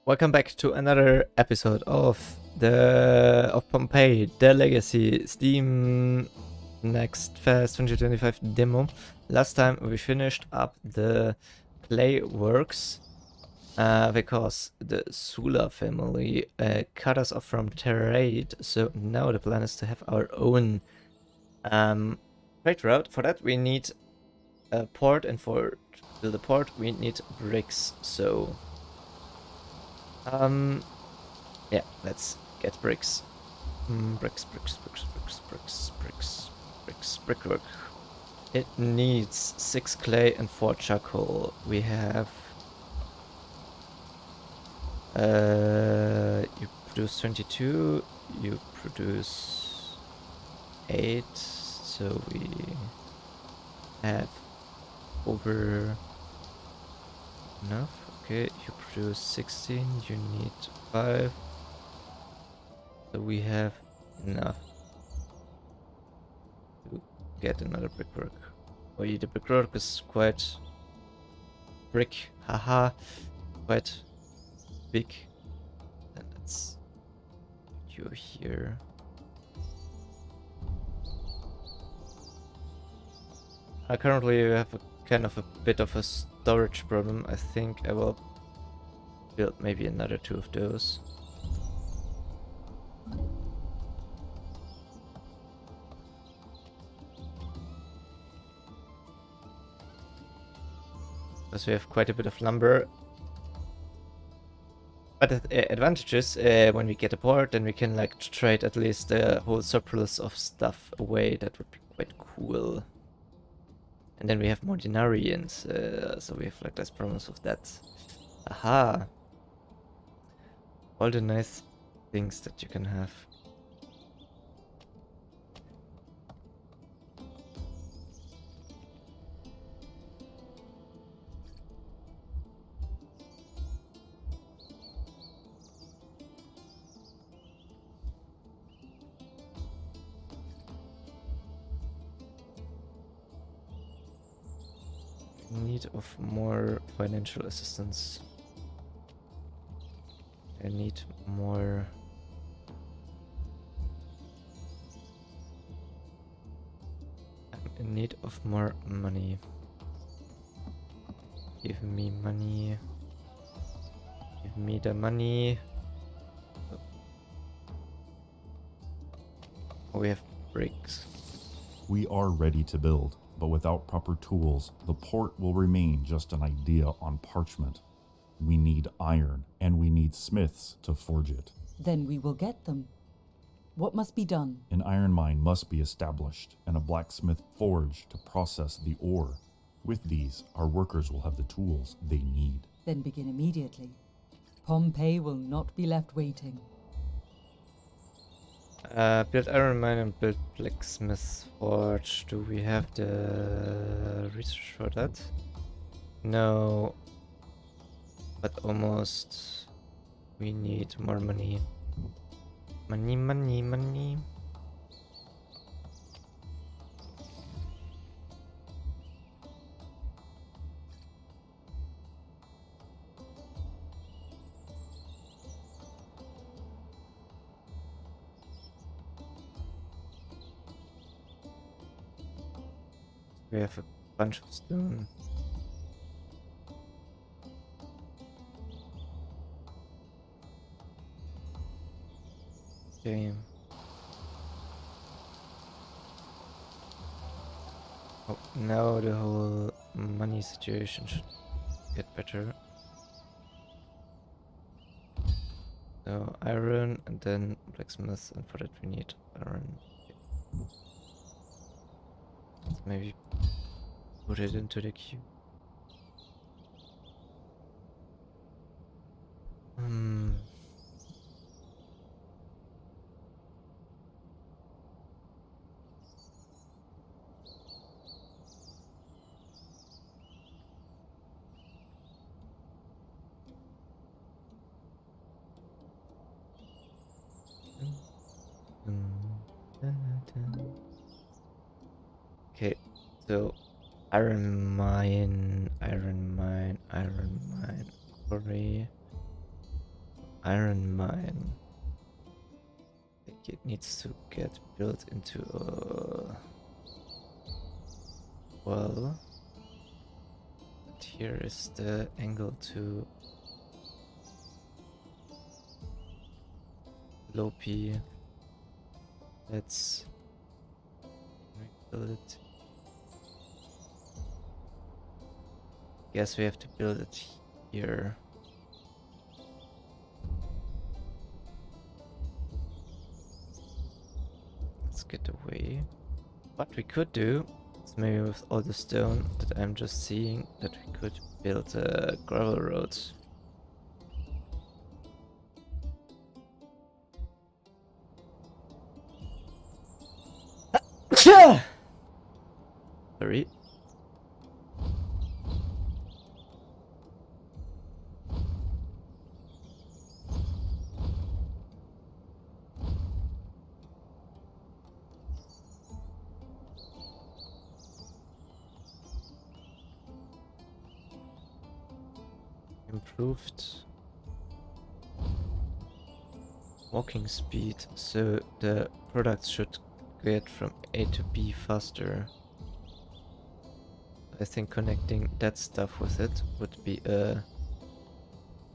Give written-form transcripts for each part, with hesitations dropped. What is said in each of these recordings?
Welcome back to another episode of Pompeii, the Legacy Steam Next Fest 2025 demo. Last time we finished up the Playworks because the Sula family cut us off from trade. So now the plan is to have our own trade route. For that we need a port, and to build a port we need bricks. So yeah, let's get bricks. Bricks, brickwork. It needs 6 clay and 4 charcoal. We have you produce 22, you produce 8, so we have over enough. Okay, you produce 16, you need 5. So we have enough to get another brickwork. Oh, yeah, the brickwork is quite quite big. And let's put you here. Currently we have a kind of a bit of a storage problem. I think I will build maybe another 2 of those. Because we have quite a bit of lumber. But the advantage is when we get a port, then we can like trade at least the whole surplus of stuff away. That would be quite cool. And then we have more denarians, so we have like less problems with that. Aha! All the nice things that you can have. Need of more financial assistance. I need more. I'm in need of more money. Give me money. Give me the money. Oh, we have bricks. We are ready to build, but without proper tools, the port will remain just an idea on parchment. We need iron, and we need smiths to forge it. Then we will get them. What must be done? An iron mine must be established, and a blacksmith forged to process the ore. With these, our workers will have the tools they need. Then begin immediately. Pompeii will not be left waiting. Build iron mine and build blacksmith forge. Do we have the research for that? No. But almost. We need more money. Money. We have a bunch of stone. Okay. Oh, now the whole money situation should get better. So iron and then blacksmith, and for that we need iron. Let's maybe put it into the queue. Okay, so iron mine, quarry. iron mine. I think it needs to get built into a well. And here is the angle to low P. Let's rebuild it. Guess we have to build it here. Let's get away. What we could do is maybe with all the stone that I'm just seeing that we could build a gravel road. Sorry. Improved walking speed, so the products should get from A to B faster. I think connecting that stuff with it would be a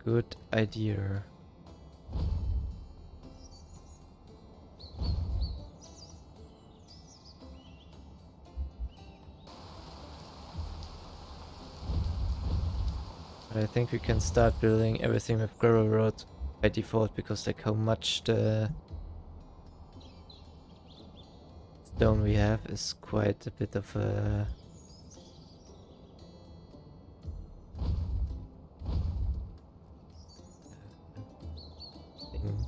good idea. But I think we can start building everything with gravel road by default, because like how much the stone we have is quite a bit of a thing.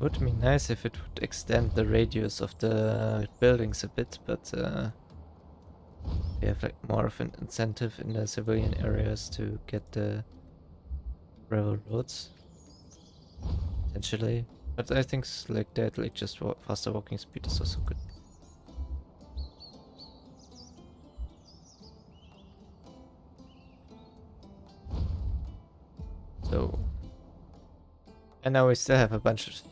Would be nice if it would extend the radius of the buildings a bit, but we have like more of an incentive in the civilian areas to get the gravel roads potentially. But I think like that, like just faster walking speed is also good. So, and now we still have a bunch of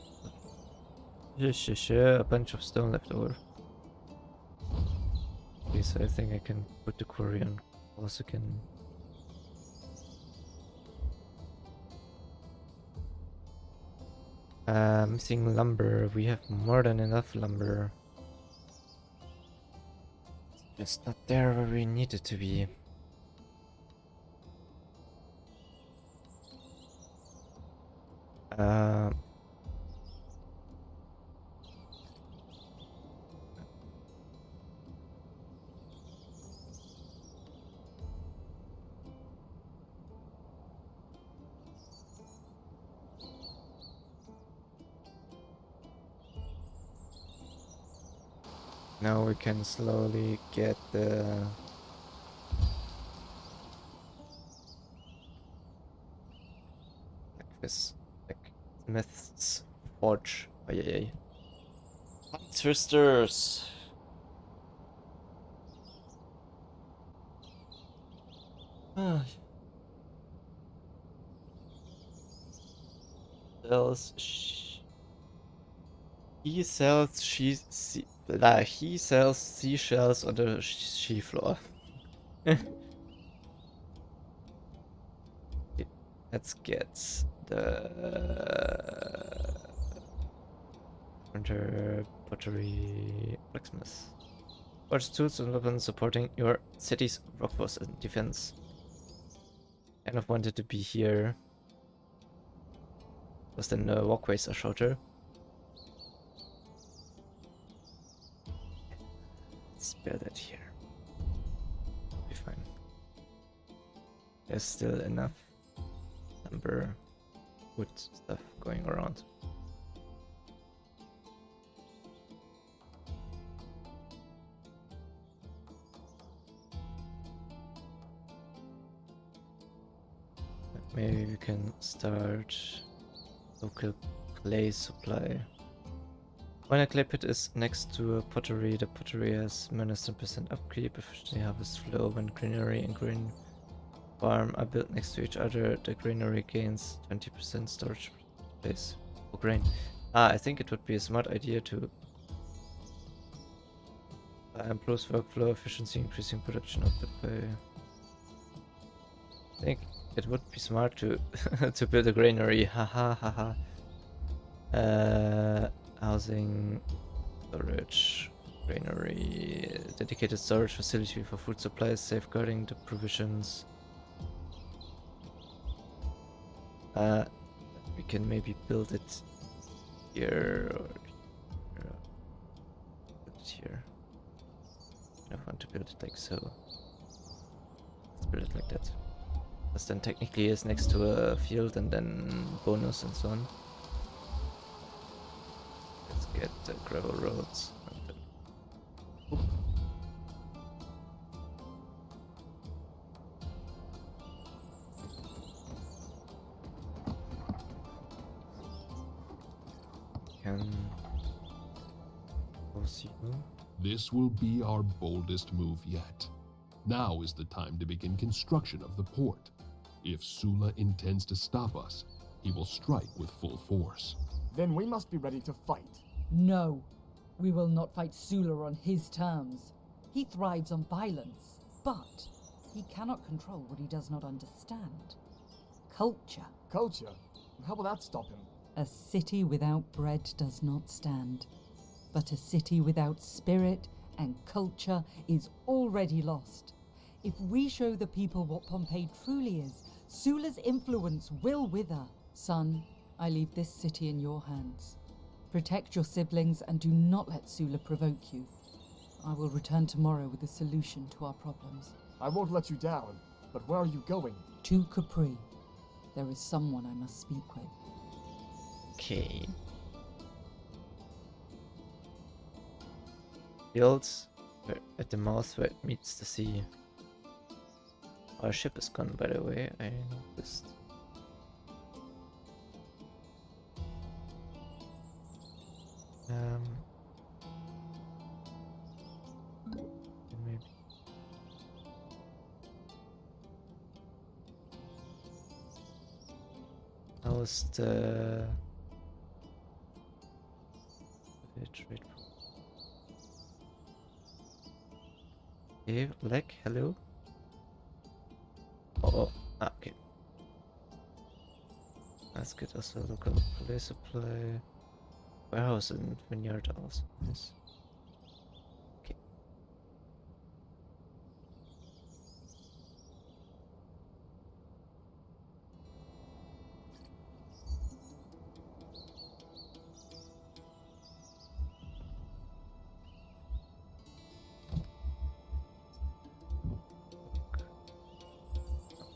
stone left over. Okay, so I think I can put the quarry on. Also can. Missing lumber. We have more than enough lumber. It's just not there where we need it to be. Now we can slowly get the like this, like Smith's forge. Oh yeah, twisters. Sells. He sells he sells seashells on the seafloor. Let's get the printer, pottery, blacksmith. Forge tools and weapons supporting your city's workforce and defense. Kind of wanted to be here, because then the walkways are shorter. Let's build it here. Be fine. There's still enough lumber, wood stuff going around. Maybe we can start local clay supply. When a clay pit is next to a pottery, the pottery has -10% upkeep, efficiently harvest flow. When greenery and green farm are built next to each other, the greenery gains 20% storage space for grain. I think it would be a smart idea to improve workflow efficiency, increasing production output by... I think it would be smart to to build a granary. Haha, haha. Housing, storage, granary, dedicated storage facility for food supplies, safeguarding the provisions. We can maybe build it here or build it here. I don't want to build it like so. Let's build it like that. Because then technically it's next to a field and then bonus and so on. Let's get the gravel roads. This will be our boldest move yet. Now is the time to begin construction of the port. If Sula intends to stop us, he will strike with full force. Then we must be ready to fight. No, we will not fight Sula on his terms. He thrives on violence, but he cannot control what he does not understand. Culture. Culture? How will that stop him? A city without bread does not stand. But a city without spirit and culture is already lost. If we show the people what Pompeii truly is, Sula's influence will wither. Son, I leave this city in your hands. Protect your siblings and do not let Sula provoke you. I will return tomorrow with a solution to our problems. I won't let you down, but where are you going? To Capri. There is someone I must speak with. Okay. Fields at the mouth where it meets the sea. Our ship is gone, by the way, I noticed. Maybe. How's the trade? Hey, Lek, hello? Okay. Let's get us a local police supply. Warehouse and vineyard also. Nice. Okay.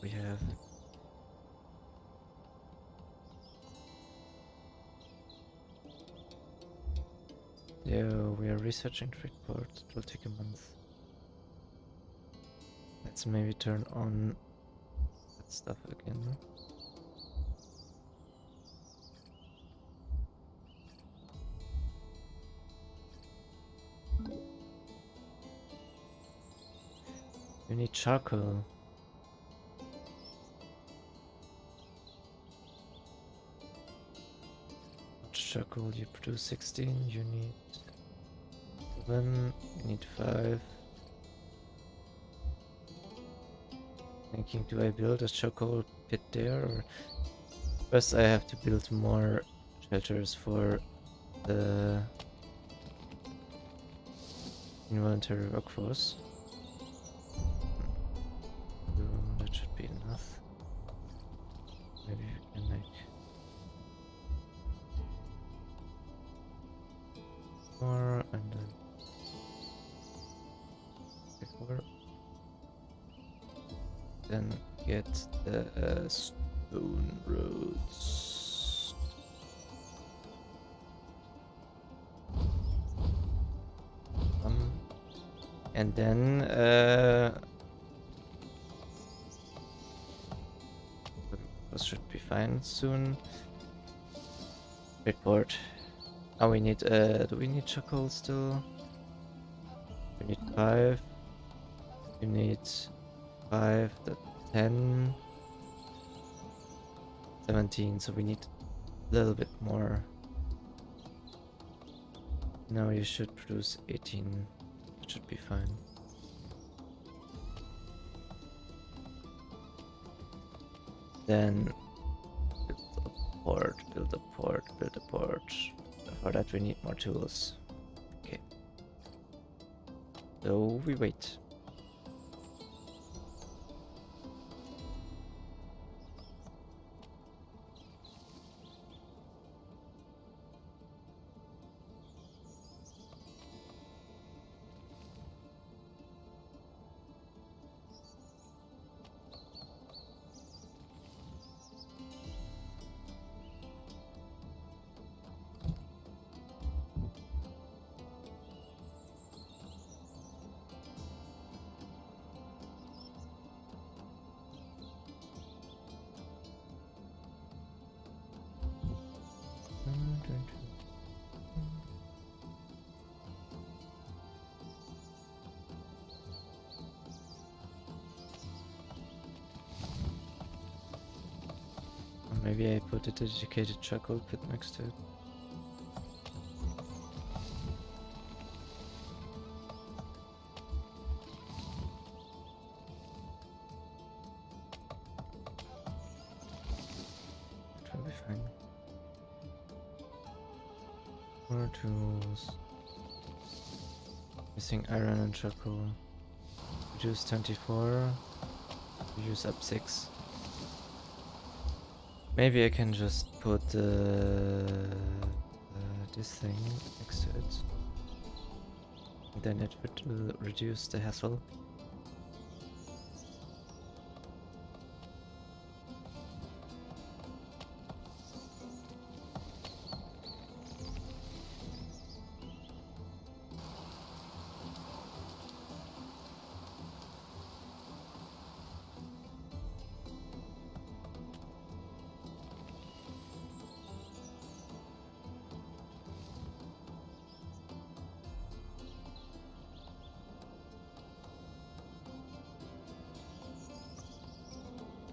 We have we are researching trade port. It will take a month. Let's maybe turn on that stuff again. We need charcoal. Charcoal, you produce 16, you need 7, you need 5. Thinking, do I build a charcoal pit there? Or first I have to build more shelters for the involuntary workforce. That should be enough. Maybe we can make more and then before then get the stone roads. And then this should be fine soon. Report. Oh, we need, do we need charcoal still? We need 5. We need 5, that's 10. 17, so we need a little bit more. Now you should produce 18. It should be fine. Then build a port, build a port, build a port. For that we need more tools. Okay. So we wait. Or maybe I put a dedicated charcoal pit next to it. It will be fine. More tools. Missing iron and charcoal. Reduce 24. Use up 6. Maybe I can just put this thing next to it. Then it would reduce the hassle.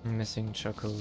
Missing charcoal.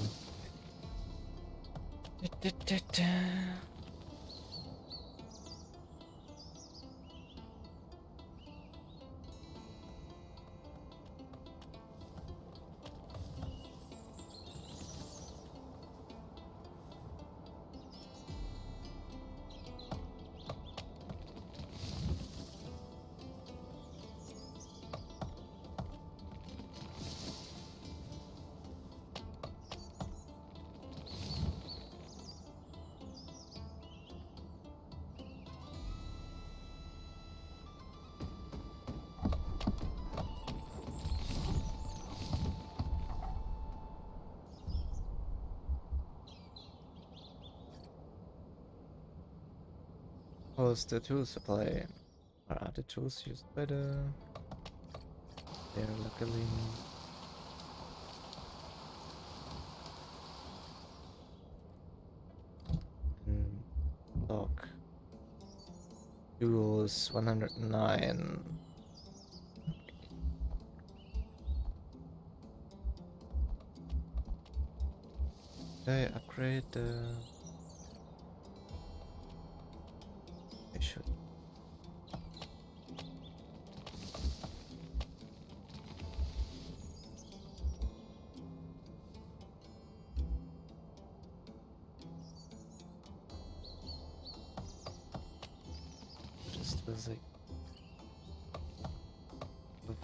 How's the tool supply? What are the tools used by the... They're luckily... Stock. Tools 109. Did I upgrade the... I should. Just was like...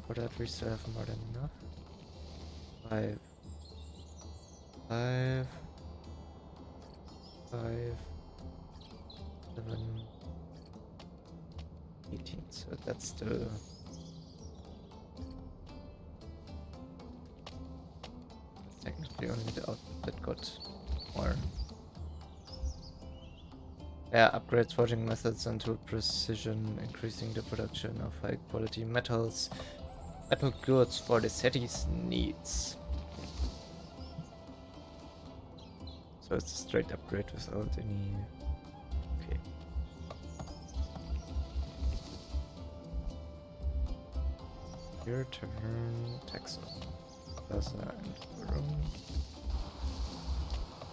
For that we still have more than enough. 5. 5. 5. 7. 18, so that's the... Technically only the output that got more. Yeah, upgrades forging methods and tool precision, increasing the production of high quality metal goods for the city's needs. So it's a straight upgrade without any... Okay. Your turn, Texas. Plaza and Rome.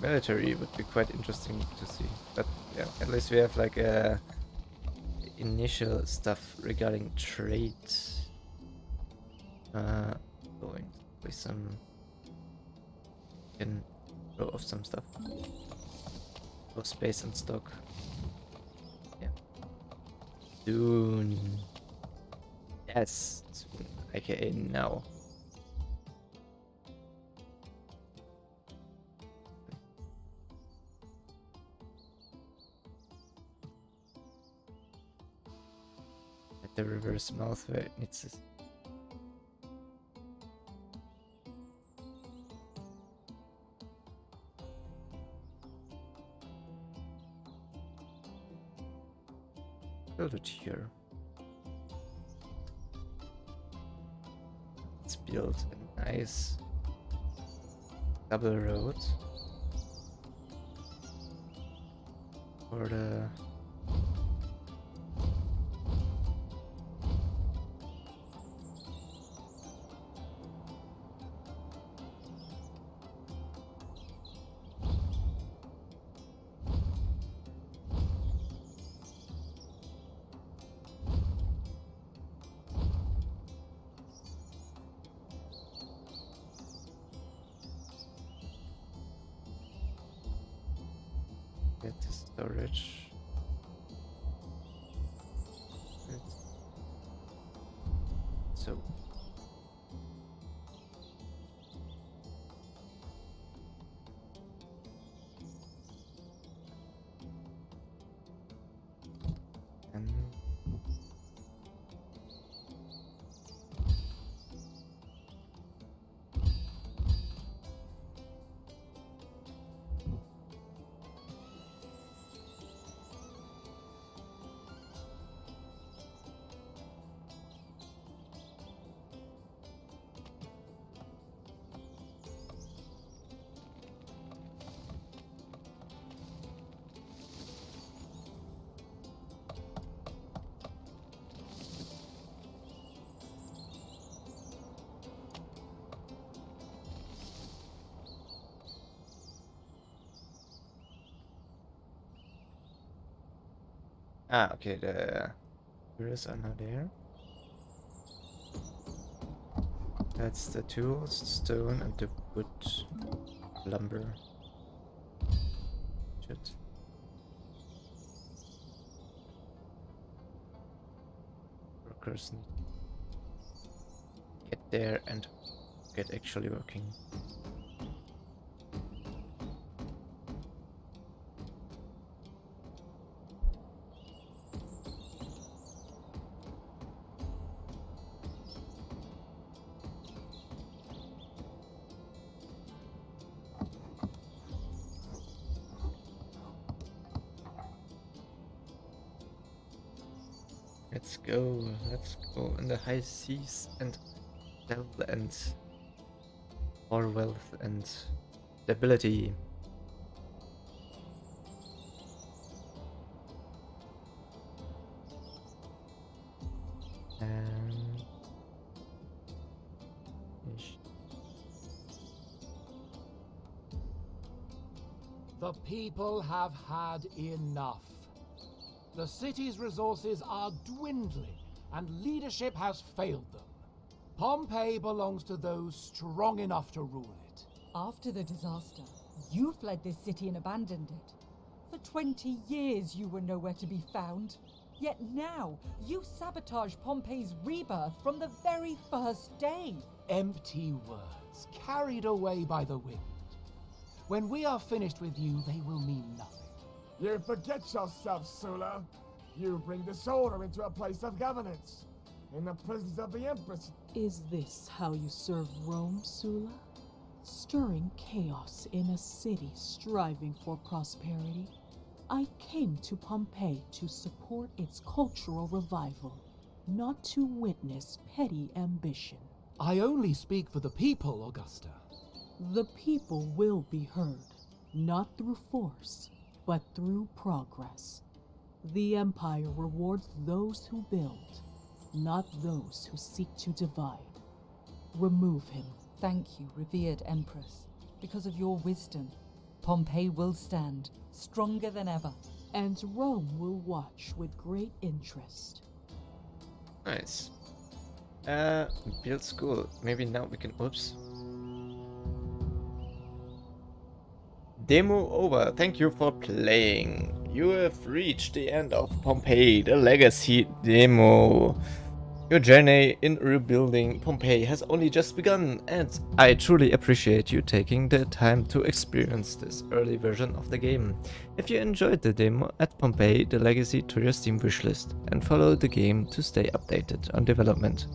Military would be quite interesting to see, but yeah, at least we have like a initial stuff regarding trade. Going with some, can throw off some stuff. For space and stock. Yeah. Soon. Yes, soon. AKA now. At the river's mouth where it needs this. Build it here. Let's build a nice double road for the get the storage. Good. So and okay, the mirrors are not there. That's the tools, stone, and the wood, lumber. Shit. Workers need to get there and get actually working. Let's go in the high seas and sell and more wealth and stability. And The people have had enough. The city's resources are dwindling, and leadership has failed them. Pompeii belongs to those strong enough to rule it. After the disaster, you fled this city and abandoned it. For 20 years you were nowhere to be found. Yet now, you sabotage Pompeii's rebirth from the very first day. Empty words, carried away by the wind. When we are finished with you, they will mean nothing. You forget yourself, Sulla. You bring disorder into a place of governance. In the presence of the Empress. Is this how you serve Rome, Sulla? Stirring chaos in a city striving for prosperity? I came to Pompeii to support its cultural revival, not to witness petty ambition. I only speak for the people, Augusta. The people will be heard, not through force, but through progress. The Empire rewards those who build, not those who seek to divide. Remove him. Thank you, revered Empress. Because of your wisdom, Pompeii will stand, stronger than ever. And Rome will watch with great interest. Nice. Build school. Maybe now we can. Oops. Demo over. Thank you for playing. You have reached the end of Pompeii, the Legacy demo. Your journey in rebuilding Pompeii has only just begun, and I truly appreciate you taking the time to experience this early version of the game. If you enjoyed the demo, add Pompeii, the Legacy to your Steam wishlist, and follow the game to stay updated on development.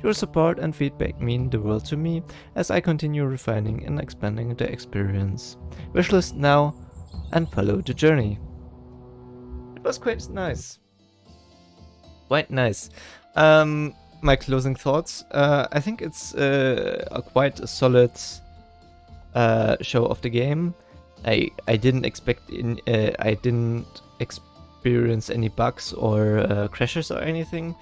Your support and feedback mean the world to me as I continue refining and expanding the experience. Wishlist now, and follow the journey. It was quite nice. Quite nice. My closing thoughts. I think it's quite a solid show of the game. I didn't experience any bugs or crashes or anything.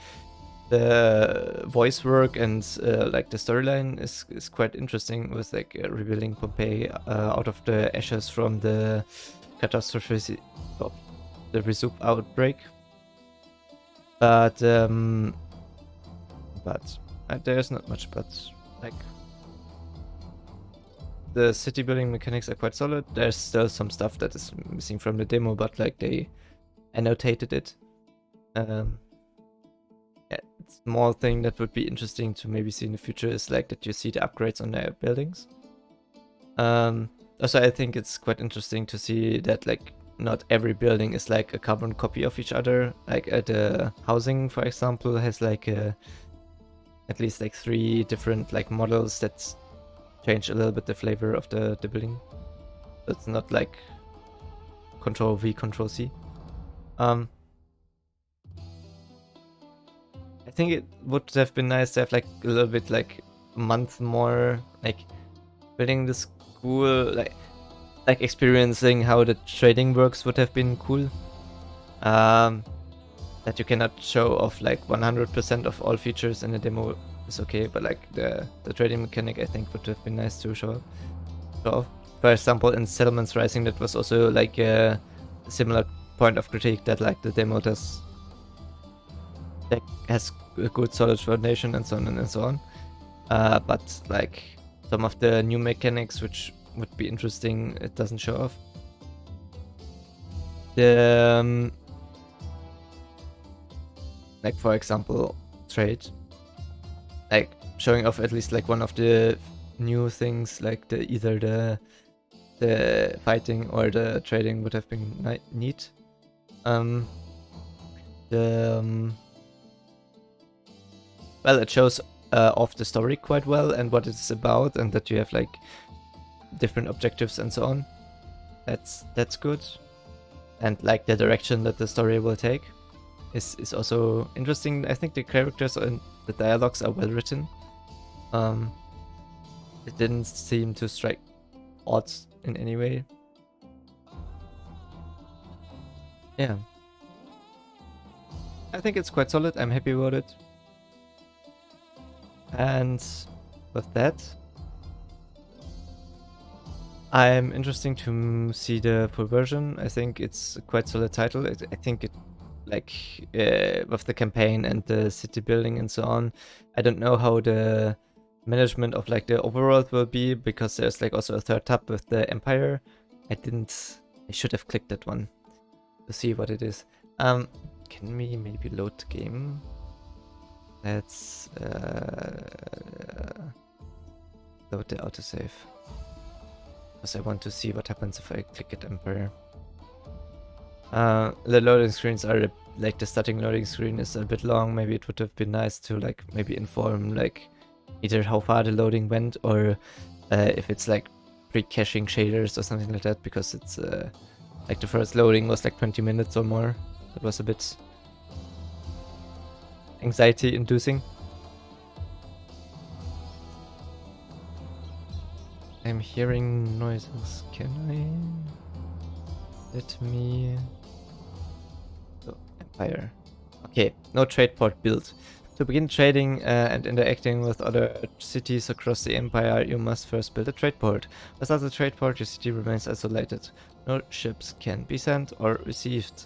The voice work and like the storyline is quite interesting, with like rebuilding Pompeii out of the ashes from the catastrophe of the Vesuv outbreak. But there's not much but. Like, the city building mechanics are quite solid. There's still some stuff that is missing from the demo, but like they annotated it. Yeah, small thing that would be interesting to maybe see in the future is like that you see the upgrades on their buildings. Also, I think it's quite interesting to see that like not every building is like a carbon copy of each other. Like the housing, for example, has like at least like 3 different like models that change a little bit the flavor of the building. It's not like Control V, Control C. I think it would have been nice to have like a little bit like a month more like building the school, like experiencing how the trading works would have been cool. That you cannot show off like 100% of all features in the demo is okay, but like the trading mechanic I think would have been nice to show off. For example, in Settlements Rising, that was also like a similar point of critique, that like the demo does like has a good solid foundation and so on and so on. But like some of the new mechanics which would be interesting, it doesn't show off. The like for example trade, like showing off at least like one of the new things, like either the fighting or the trading would have been neat. Well, it shows off the story quite well and what it's about, and that you have like different objectives and so on. That's good, and like the direction that the story will take is also interesting. I think the characters and the dialogues are well written. It didn't seem to strike odds in any way. Yeah, I think it's quite solid. I'm happy about it. And with that, I'm interested to see the full version. I think it's a quite solid title. I think it, like, with the campaign and the city building and so on, I don't know how the management of like the overworld will be, because there's like also a third tab with the Empire. I should have clicked that one to see what it is. Can we maybe load the game? Let's load the autosave, because I want to see what happens if I click at Empire. The loading screens are like, the starting loading screen is a bit long. Maybe it would have been nice to like maybe inform like either how far the loading went, or if it's like pre-caching shaders or something like that, because it's like the first loading was like 20 minutes or more. It was a bit anxiety inducing. I'm hearing noises. Can I? Let me. Oh, Empire. Okay, no trade port built. To begin trading and interacting with other cities across the empire, you must first build a trade port. Without a trade port, your city remains isolated. No ships can be sent or received,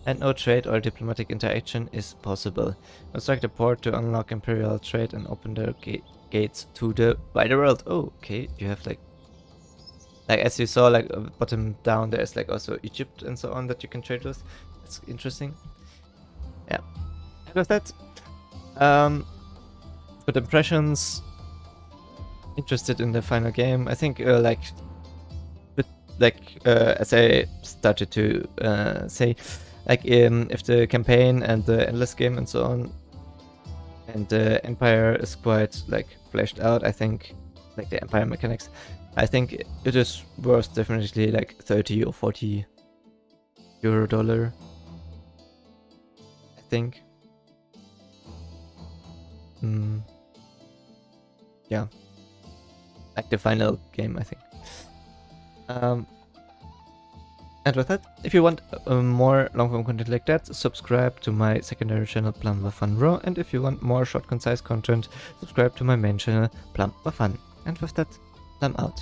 and no trade or diplomatic interaction is possible. Construct a port to unlock imperial trade and open the gates to the wider world. Oh, okay, you have like as you saw, like bottom down, there's like also Egypt and so on that you can trade with. That's interesting. Yeah. And with that, good impressions. Interested in the final game. I think as I started to say, like if the campaign and the endless game and so on, and the empire is quite like fleshed out, I think, like the empire mechanics, I think it is worth definitely like 30 or 40 euro dollar, I think. Yeah, like the final game, I think. And with that, if you want more long-form content like that, subscribe to my secondary channel Plum Fun Raw, and if you want more short, concise content, subscribe to my main channel Plum Fun. And with that, I'm out.